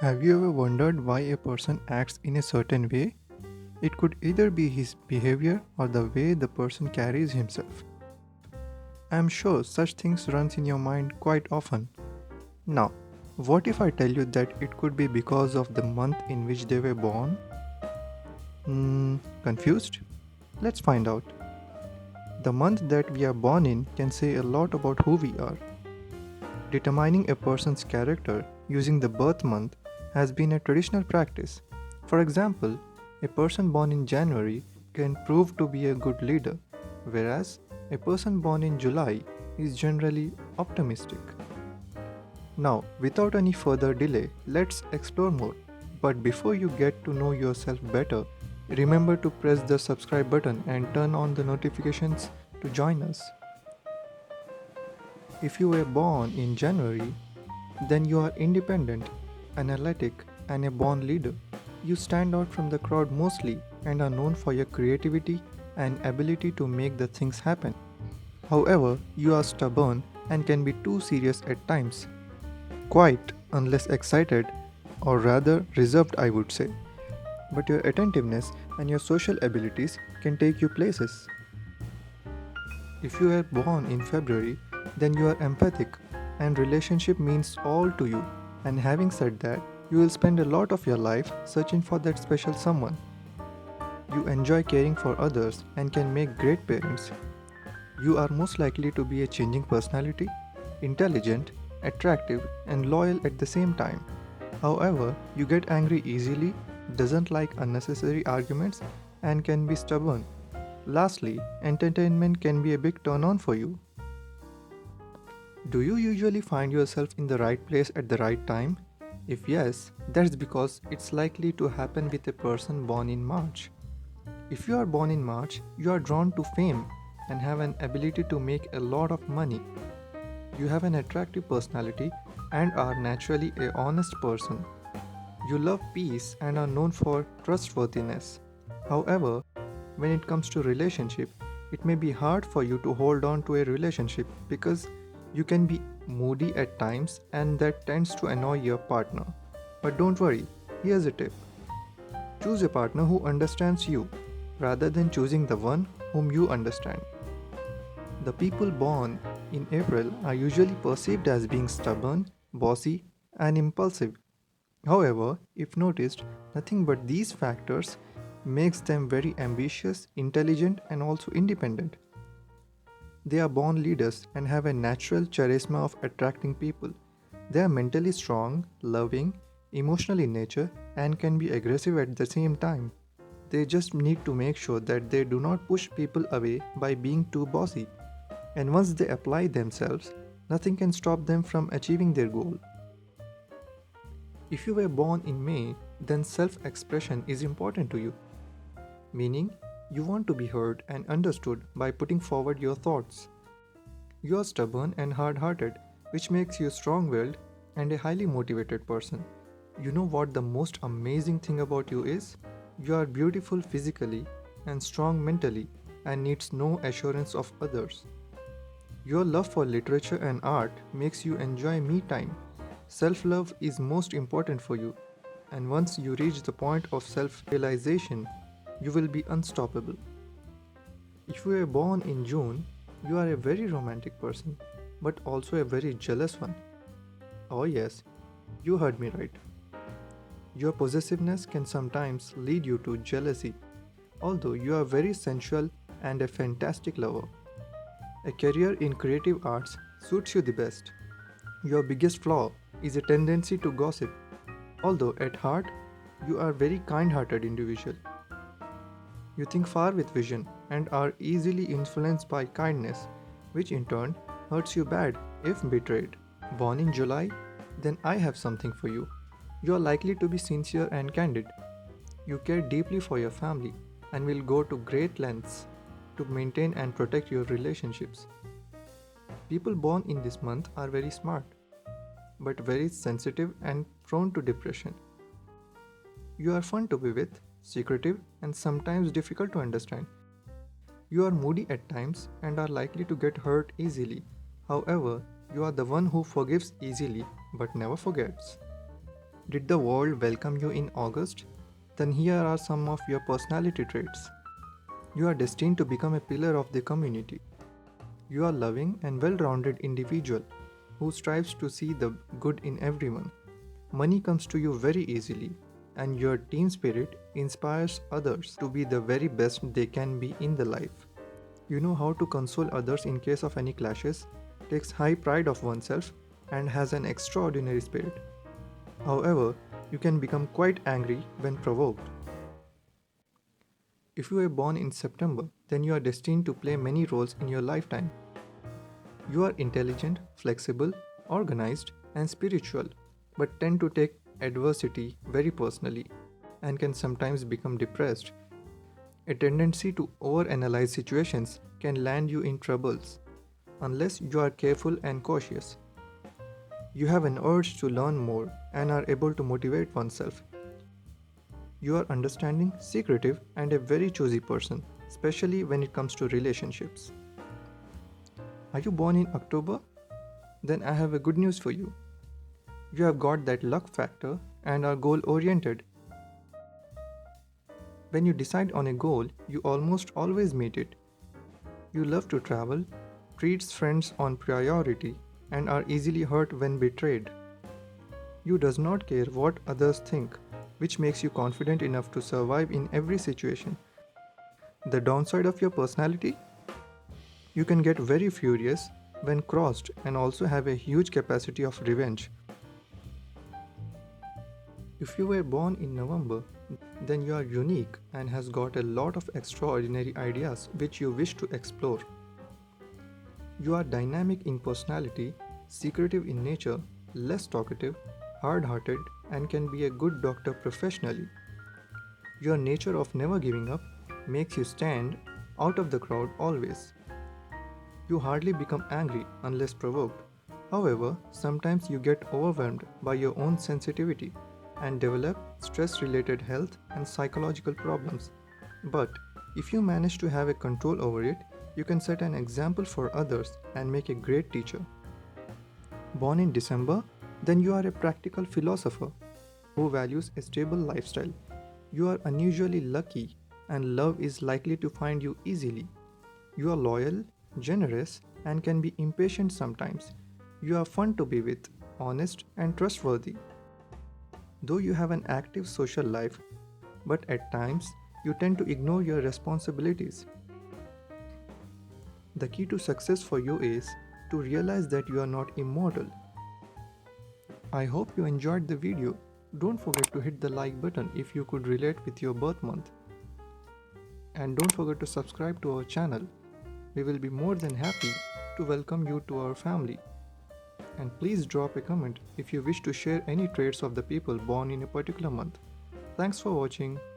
Have you ever wondered why a person acts in a certain way? It could either be his behavior or the way the person carries himself. I am sure such things runs in your mind quite often. Now, what if I tell you that it could be because of the month in which they were born? Confused? Let's find out. The month that we are born in can say a lot about who we are. Determining a person's character using the birth month has been a traditional practice. For example, a person born in January can prove to be a good leader, whereas a person born in July is generally optimistic. Now, without any further delay, let's explore more. But before you get to know yourself better, remember to press the subscribe button and turn on the notifications to join us. If you were born in January, then you are independent, analytic, and a born leader. You stand out from the crowd mostly and are known for your creativity and ability to make the things happen. However, you are stubborn and can be too serious at times. Quiet, unless excited, or rather reserved, I would say. But your attentiveness and your social abilities can take you places. If you are born in February, then you are empathic and relationship means all to you. And having said that, you will spend a lot of your life searching for that special someone. You enjoy caring for others and can make great parents. You are most likely to be a changing personality, intelligent, attractive, and loyal at the same time. However, you get angry easily, doesn't like unnecessary arguments, and can be stubborn. Lastly, entertainment can be a big turn on for you. Do you usually find yourself in the right place at the right time? If yes, that's because it's likely to happen with a person born in March. If you are born in March, you are drawn to fame and have an ability to make a lot of money. You have an attractive personality and are naturally a honest person. You love peace and are known for trustworthiness. However, when it comes to relationship, it may be hard for you to hold on to a relationship because you can be moody at times and that tends to annoy your partner. But don't worry, here's a tip. Choose a partner who understands you rather than choosing the one whom you understand. The people born in April are usually perceived as being stubborn, bossy, and impulsive. However, if noticed, nothing but these factors makes them very ambitious, intelligent, and also independent. They are born leaders and have a natural charisma of attracting people. They are mentally strong, loving, emotional in nature, and can be aggressive at the same time. They just need to make sure that they do not push people away by being too bossy. And once they apply themselves, nothing can stop them from achieving their goal. If you were born in May, then self expression is important to you, meaning you want to be heard and understood by putting forward your thoughts. You are stubborn and hard hearted, which makes you strong willed and a highly motivated person. You know what the most amazing thing about you is? You are beautiful physically and strong mentally and needs no assurance of others. Your love for literature and art makes you enjoy me time. Self love is most important for you, and once you reach the point of self realization, you will be unstoppable. If you were born in June, you are a very romantic person, but also a very jealous one. Oh, yes, you heard me right. Your possessiveness can sometimes lead you to jealousy, although you are very sensual and a fantastic lover. A career in creative arts suits you the best. Your biggest flaw is a tendency to gossip, although at heart, you are a very kind hearted individual. You think far with vision and are easily influenced by kindness, which in turn hurts you bad if betrayed. Born in July? Then I have something for you. You are likely to be sincere and candid. You care deeply for your family and will go to great lengths to maintain and protect your relationships. People born in this month are very smart, but very sensitive and prone to depression. You are fun to be with, secretive, and sometimes difficult to understand. You are moody at times and are likely to get hurt easily. However, you are the one who forgives easily but never forgets. Did the world welcome you in August? Then here are some of your personality traits. You are destined to become a pillar of the community. You are loving and well-rounded individual who strives to see the good in everyone. Money comes to you very easily, and your team spirit inspires others to be the very best they can be in the life. You know how to console others in case of any clashes, takes high pride of oneself, and has an extraordinary spirit. However, you can become quite angry when provoked. If you were born in September, then you are destined to play many roles in your lifetime. You are intelligent, flexible, organized, and spiritual, but tend to take adversity very personally and can sometimes become depressed. A tendency to overanalyze situations can land you in troubles unless you are careful and cautious. You have an urge to learn more and are able to motivate oneself. You are understanding, secretive, and a very choosy person, especially when it comes to relationships. Are you born in October? Then I have a good news for you. You have got that luck factor and are goal oriented. When you decide on a goal, you almost always meet it. You love to travel, treats friends on priority, and are easily hurt when betrayed. You does not care what others think, which makes you confident enough to survive in every situation. The downside of your personality? You can get very furious when crossed and also have a huge capacity of revenge. If you were born in November, then you are unique and has got a lot of extraordinary ideas which you wish to explore. You are dynamic in personality, secretive in nature, less talkative, hard-hearted, and can be a good doctor professionally. Your nature of never giving up makes you stand out of the crowd always. You hardly become angry unless provoked. However, sometimes you get overwhelmed by your own sensitivity and develop stress-related health and psychological problems. But if you manage to have a control over it, you can set an example for others and make a great teacher. Born in December, then you are a practical philosopher who values a stable lifestyle. You are unusually lucky and love is likely to find you easily. You are loyal, generous, and can be impatient sometimes. You are fun to be with, honest, and trustworthy. Though you have an active social life, but at times you tend to ignore your responsibilities. The key to success for you is to realize that you are not immortal. I hope you enjoyed the video. Don't forget to hit the like button if you could relate with your birth month. And don't forget to subscribe to our channel. We will be more than happy to welcome you to our family. And please drop a comment if you wish to share any traits of the people born in a particular month. Thanks for watching.